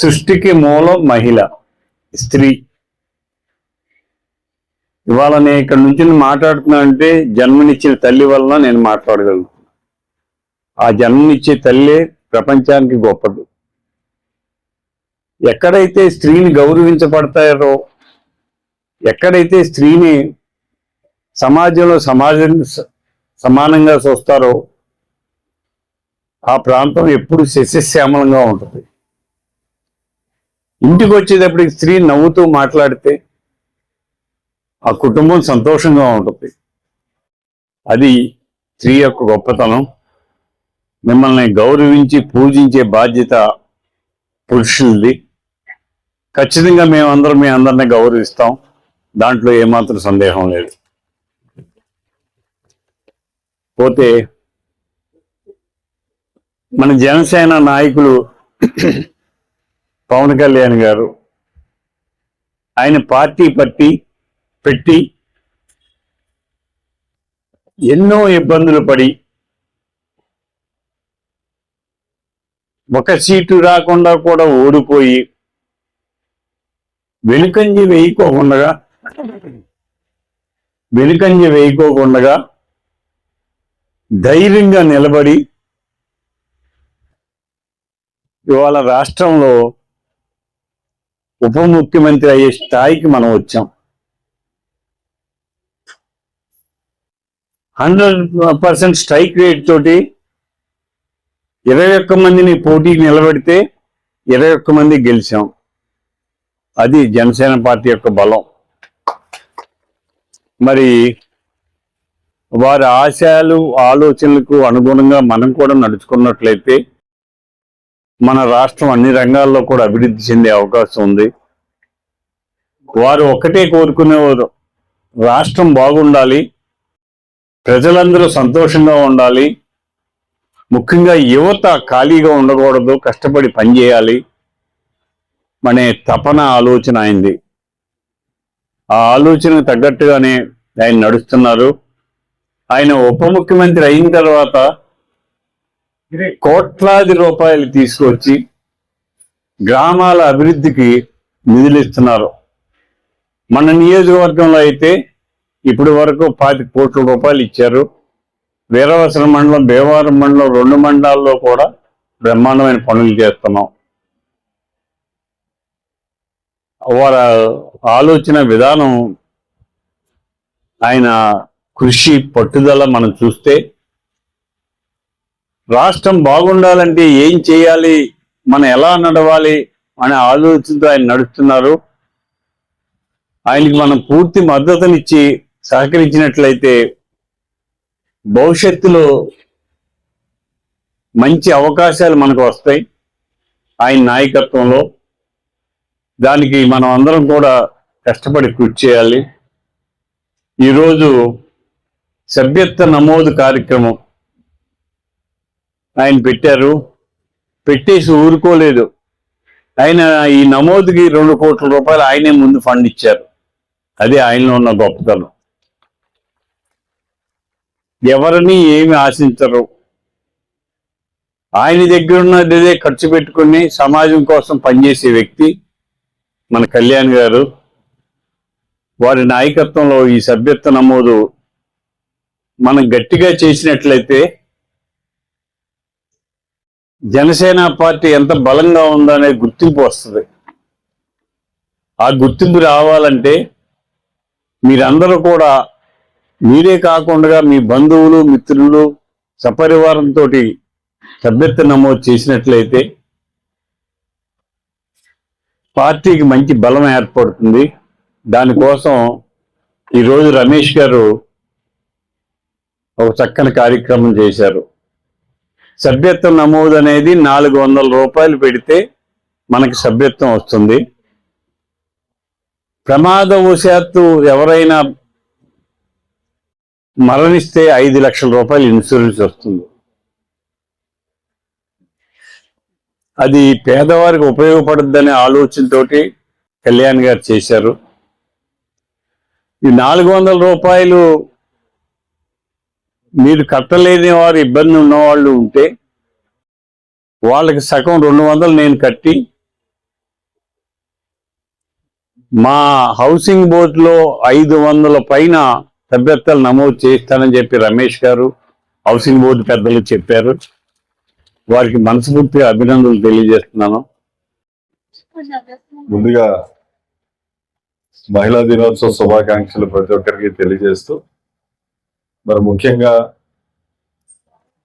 సృష్టికి మూలం మహిళ, స్త్రీ. ఇవాళ నేను ఇక్కడ నుంచి మాట్లాడుతున్నా అంటే జన్మనిచ్చిన తల్లి వలన నేను మాట్లాడగలుగుతున్నాను. ఆ జన్మనిచ్చే తల్లే ప్రపంచానికి గొప్పది. ఎక్కడైతే స్త్రీని గౌరవించబడతారో, ఎక్కడైతే స్త్రీని సమాజంలో సమానంగా చూస్తారో ఆ ప్రాంతం ఎప్పుడు సస్యశ్యామలంగా ఉంటుంది. ఇంటికి వచ్చేటప్పటికి స్త్రీ నవ్వుతూ మాట్లాడితే ఆ కుటుంబం సంతోషంగా ఉంటుంది. అది స్త్రీ యొక్క గొప్పతనం. మిమ్మల్ని గౌరవించి పూజించే బాధ్యత పురుషులది. ఖచ్చితంగా మేమందరం మీ అందరినీ గౌరవిస్తాం, దాంట్లో ఏమాత్రం సందేహం లేదు. పోతే మన జనసేన నాయకులు పవన్ కళ్యాణ్ గారు, ఆయన పార్టీ పెట్టి ఎన్నో ఇబ్బందులు పడి ఒక సీటు రాకుండా కూడా ఓడిపోయి వెనుకంజ వేయకోకుండా ధైర్యంగా నిలబడి ఇవాళ రాష్ట్రంలో ఉప ముఖ్యమంత్రి అయ్యే స్థాయికి మనం వచ్చాం. 100% స్ట్రైక్ రేట్ తోటి 21 మందిని పోటీకి నిలబెడితే 21 మంది గెలిచాం. అది జనసేన పార్టీ యొక్క బలం. మరి వారి ఆశయాలు ఆలోచనలకు అనుగుణంగా మనం కూడా నడుచుకున్నట్లయితే మన రాష్ట్రం అన్ని రంగాల్లో కూడా అభివృద్ధి చెందే అవకాశం ఉంది. వారు ఒక్కటే కోరుకునేవారు, రాష్ట్రం బాగుండాలి, ప్రజలందరూ సంతోషంగా ఉండాలి, ముఖ్యంగా యువత ఖాళీగా ఉండకూడదు, కష్టపడి పనిచేయాలి అనే తపన ఆలోచన అయింది. ఆ ఆలోచనకు తగ్గట్టుగానే ఆయన నడుస్తున్నారు. ఆయన ఉప ముఖ్యమంత్రి అయిన తర్వాత కోట్లాది రూపాయలు తీసుకొచ్చి గ్రామాల అభివృద్ధికి నిధులు ఇస్తున్నారు. మన నియోజకవర్గంలో అయితే ఇప్పటి వరకు 25 కోట్ల రూపాయలు ఇచ్చారు. వీరవసరం మండలం, భీమవరం మండలం 2 మండలాల్లో కూడా బ్రహ్మాండమైన పనులు చేస్తున్నాం. వారి ఆలోచన విధానం, ఆయన కృషి పట్టుదల మనం చూస్తే రాష్ట్రం బాగుండాలంటే ఏం చేయాలి, మనం ఎలా నడవాలి అనే ఆలోచనతో ఆయన నడుస్తున్నారు. ఆయనకి మనం పూర్తి మద్దతునిచ్చి సహకరించినట్లయితే భవిష్యత్తులో మంచి అవకాశాలు మనకు వస్తాయి ఆయన నాయకత్వంలో. దానికి మనం అందరం కూడా కష్టపడి కృషి చేయాలి. ఈరోజు సభ్యత్వ నమోదు కార్యక్రమం ఆయన పెట్టేసి ఊరుకోలేదు. ఆయన ఈ నమోదుకి 2 కోట్ల రూపాయలు ఆయనే ముందు ఫండ్ ఇచ్చారు. అదే ఆయనలో ఉన్న గొప్పతనం. ఎవరిని ఏమి ఆశించరు. ఆయన దగ్గర ఉన్నదే ఖర్చు పెట్టుకుని సమాజం కోసం పనిచేసే వ్యక్తి మన కళ్యాణ్ గారు. వారి నాయకత్వంలో ఈ సభ్యత్వ నమోదు మనం గట్టిగా చేసినట్లయితే జనసేన పార్టీ ఎంత బలంగా ఉందనే గుర్తింపు వస్తుంది. ఆ గుర్తింపు రావాలంటే మీరందరూ కూడా, మీరే కాకుండా మీ బంధువులు, మిత్రులు, సపరివారంతో సభ్యత్వ నమోదు చేసినట్లయితే పార్టీకి మంచి బలం ఏర్పడుతుంది. దానికోసం ఈరోజు రమేష్ గారు ఒక చక్కని కార్యక్రమం చేశారు. సభ్యత్వం నమోదు అనేది 400 రూపాయలు పెడితే మనకి సభ్యత్వం వస్తుంది. ప్రమాదవశాత్తు ఎవరైనా మరణిస్తే 5 లక్షల రూపాయలు ఇన్సూరెన్స్ వస్తుంది. అది పేదవారికి ఉపయోగపడుద్దనే ఆలోచనతోటి కళ్యాణ్ గారు చేశారు. ఈ 400 రూపాయలు మీరు కట్టలేని వారు, ఇబ్బంది ఉన్నవాళ్ళు ఉంటే వాళ్ళకి సగం 200 నేను కట్టి మా హౌసింగ్ బోర్డులో 500 పైన సభ్యత్వాలు నమోదు చేస్తానని చెప్పి రమేష్ గారు హౌసింగ్ బోర్డు పెద్దలు చెప్పారు. వారికి మనస్ఫూర్తిగా అభినందనలు తెలియజేస్తున్నాను. ముందుగా మహిళా దినోత్సవ శుభాకాంక్షలు ప్రతి ఒక్కరికి తెలియజేస్తూ, మరి ముఖ్యంగా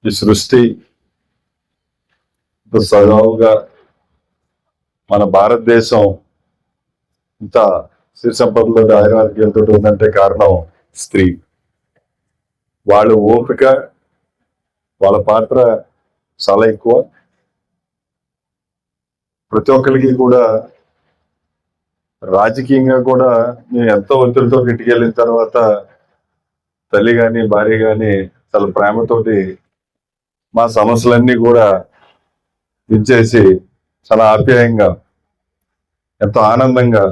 ఈ సృష్టి సజావుగా మన భారతదేశం ఇంత సిరి సంపదలో ఆయుర్వేదంతో ఉందంటే కారణం స్త్రీ. వాళ్ళు ఓపిక, వాళ్ళ పాత్ర చాలా ఎక్కువ. ప్రతి ఒక్కరికి కూడా రాజకీయంగా కూడా మేము ఎంతో ఒత్తిడితో ఇంటికి వెళ్ళిన తర్వాత తల్లి కానీ భార్య కానీ చాలా ప్రేమతోటి మా సమస్యలన్నీ కూడా ఇచ్చేసి చాలా ఆప్యాయంగా ఎంతో ఆనందంగా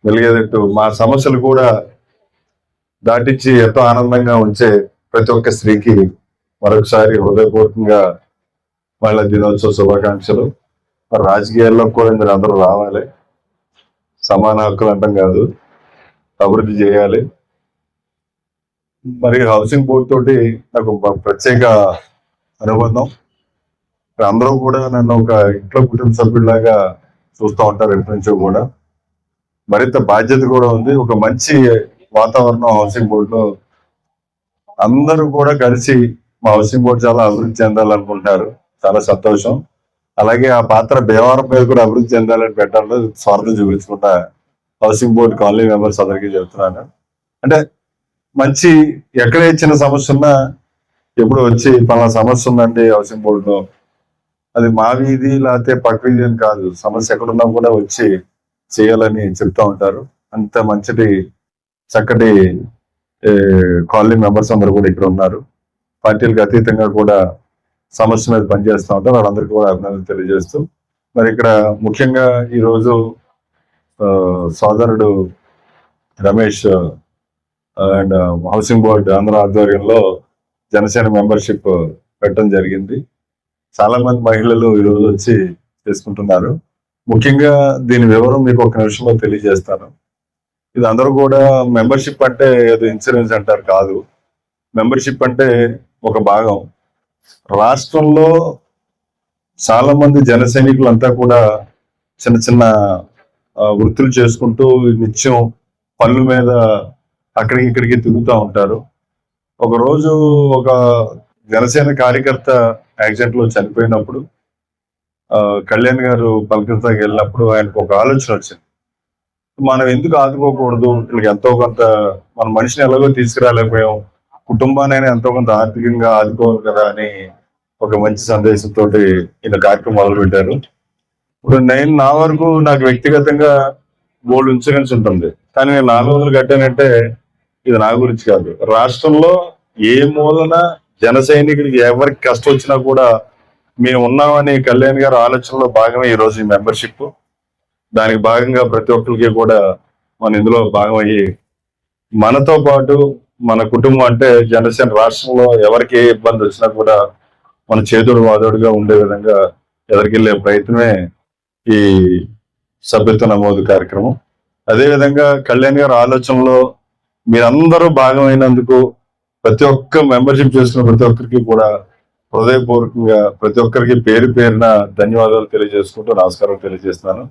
వెలిగేటట్టు మా సమస్యలు కూడా దాటించి ఎంతో ఆనందంగా ఉంచే ప్రతి ఒక్క స్త్రీకి మరొకసారి హృదయపూర్వకంగా మహిళా దినోత్సవ శుభాకాంక్షలు. మరి రాజకీయాల్లో కూడా మీరు అందరూ రావాలి, సమాన హక్కులు అంటాం కాదు, అభివృద్ధి చేయాలి. మరి హౌసింగ్ బోర్డు తోటి నాకు ప్రత్యేక అనుబంధం. అందరూ కూడా నన్ను ఒక ఇంట్లో కుటుంబ సభ్యుల్లాగా చూస్తూ ఉంటారు ఎప్పటి నుంచో కూడా. మరింత బాధ్యత కూడా ఉంది. ఒక మంచి వాతావరణం హౌసింగ్ బోర్డులో అందరూ కూడా కలిసి మా హౌసింగ్ బోర్డు చాలా అభివృద్ధి చెందాలనుకుంటున్నారు. చాలా సంతోషం. అలాగే ఆ పాత్ర భీమవరం మీద కూడా అభివృద్ధి చెందాలని పెట్టాలని స్వార్థం చూపించుకుంటా హౌసింగ్ బోర్డు కాలనీ మెంబర్స్ అందరికీ చెప్తున్నాను. అంటే మంచి ఎక్కడ చిన్న సమస్య ఉన్నా ఎప్పుడు వచ్చి పలానా సమస్య ఉందండి హౌసింగ్ బోర్డులో, అది మా వీధి లేకపోతే పక్క వీధి అని కాదు, సమస్య ఎక్కడున్నా కూడా వచ్చి చేయాలని చెప్తా ఉంటారు. అంత మంచిది చక్కటి కాలనీ మెంబర్స్ అందరూ కూడా ఇక్కడ ఉన్నారు. పార్టీలకు అతీతంగా కూడా సమస్య మీద పనిచేస్తూ ఉంటారు. వాళ్ళందరికీ కూడా అభినందనలు తెలియజేస్తూ, మరి ఇక్కడ ముఖ్యంగా ఈరోజు సోదరుడు Ramesh and housing board Andhra ఆధ్వర్యంలో జనసేన మెంబర్షిప్ పెట్టడం జరిగింది. చాలా మంది మహిళలు ఈరోజు వచ్చి చేసుకుంటున్నారు. ముఖ్యంగా దీని వివరం మీకు ఒక నిమిషంలో తెలియజేస్తాను. ఇది అందరూ కూడా మెంబర్షిప్ అంటే ఏదో ఇన్సూరెన్స్ అంటారు కాదు. మెంబర్షిప్ అంటే ఒక భాగం. రాష్ట్రంలో చాలా మంది జన సైనికులంతా కూడా చిన్న చిన్న వృత్తులు చేసుకుంటూ నిత్యం పనుల మీద అక్కడికి ఇక్కడికి తిరుగుతూ ఉంటారు. ఒకరోజు ఒక జనసేన కార్యకర్త యాక్సిడెంట్ లో చనిపోయినప్పుడు కళ్యాణ్ గారు పలకరించడానికి వెళ్ళినప్పుడు ఆయనకు ఒక ఆలోచన వచ్చింది. మనం ఎందుకు ఆదుకోకూడదు, వీళ్ళకి ఎంతో కొంత మన మనిషిని ఎలాగో తీసుకురాలేకపోయాం, కుటుంబాన్ని ఎంతో కొంత ఆర్థికంగా ఆదుకోవాలి కదా అని ఒక మంచి సందేశంతో ఈయన కార్యక్రమం మొదలు పెట్టారు. ఇప్పుడు నా వరకు నాకు వ్యక్తిగతంగా గోల్డ్ ఇన్సూరెన్స్ ఉంటుంది, కానీ నేను 400 కట్టానంటే ఇది నా గురించి కాదు. రాష్ట్రంలో ఏ మూలన జన సైనికుడికి ఎవరికి కష్టం వచ్చినా కూడా మేము ఉన్నామని కళ్యాణ్ గారు ఆలోచనలో భాగమే ఈరోజు ఈ మెంబర్షిప్. దానికి భాగంగా ప్రతి ఒక్కరికి కూడా మనం ఇందులో భాగమయ్యి మనతో పాటు మన కుటుంబం అంటే జనసేన రాష్ట్రంలో ఎవరికి ఏ ఇబ్బంది వచ్చినా కూడా మన చేదుడు వాదోడుగా ఉండే విధంగా ఎదరికెళ్లే ప్రయత్నమే ఈ సభ్యత్వ నమోదు కార్యక్రమం. అదేవిధంగా కళ్యాణ్ గారి ఆలోచనలో మీరందరూ భాగమైనందుకు ప్రతి ఒక్క మెంబర్షిప్ చేసుకున్న ప్రతి ఒక్కరికి కూడా హృదయపూర్వకంగా ప్రతి ఒక్కరికి పేరు పేరున ధన్యవాదాలు తెలియజేసుకుంటూ నమస్కారం తెలియజేస్తున్నాను.